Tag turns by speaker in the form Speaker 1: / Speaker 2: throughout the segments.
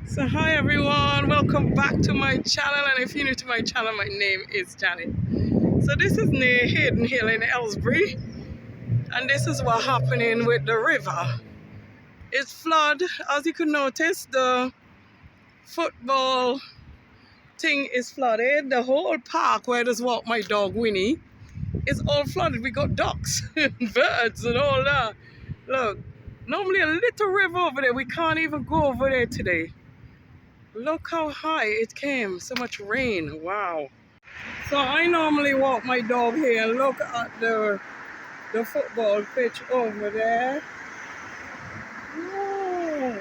Speaker 1: So hi everyone, welcome back to my channel, and if you're new to my channel, my name is Janet. So this is near Hayden Hill in Aylesbury, and this is what happening with the river. It's flood. As you can notice, the football thing is flooded. The whole park where I just walk my dog Winnie is all flooded. We got ducks and birds and all that. Look, normally a little river over there, we can't even go over there today. Look how high it came, so much rain, wow. So I normally walk my dog here and look at the football pitch over there. Oh,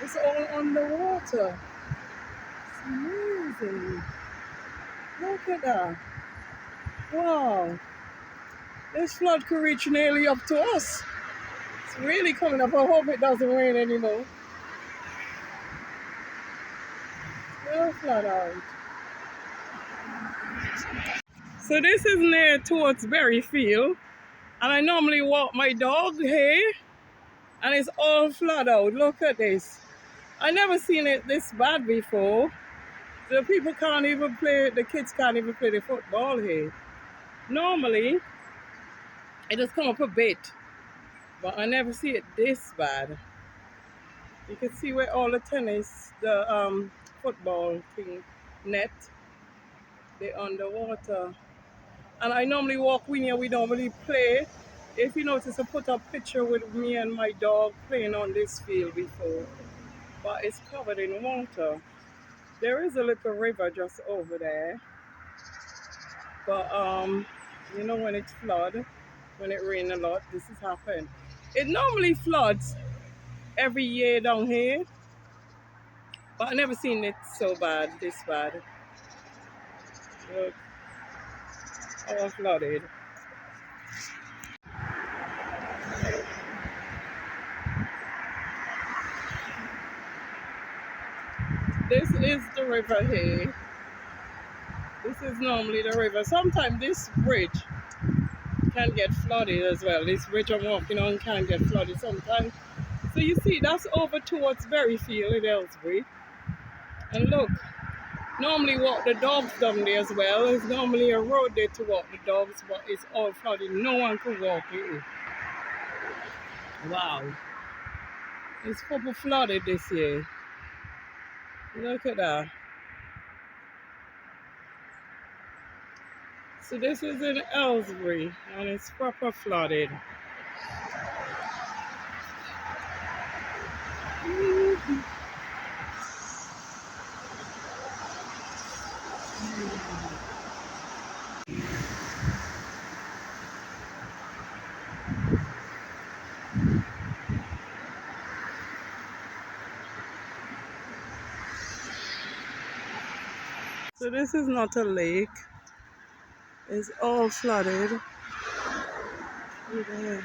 Speaker 1: it's all underwater. It's amazing. Look at that. Wow. This flood could reach nearly up to us. It's really coming up. I hope it doesn't rain anymore. It's flood out. So this is near towards Berryfield, and I normally walk my dog here, and it's all flood out. Look at this. I never seen it this bad before. The people can't even play, the kids can't even play the football here. Normally, it just come up a bit, but I never see it this bad. You can see where all the tennis, the football thing, net, they're underwater. And I normally walk Winnie, we normally play. If you notice, I put a picture with me and my dog playing on this field before. But it's covered in water. There is a little river just over there. But you know, when it's flood, when it rains a lot, this has happened. It normally floods every year down here, but I never seen it so bad, this bad. Look, all flooded. This is the river here. This is normally the river. Sometimes this bridge can get flooded as well. This bridge I'm walking on can get flooded sometimes. So you see, that's over towards Berryfield in Aylesbury. And look, normally walk the dogs down there as well. There's normally a road there to walk the dogs, but it's all flooded. No one can walk it. Wow. It's proper flooded this year. Look at that. So this is in Aylesbury, and it's proper flooded. So this is not a lake. It's all flooded. Look at that.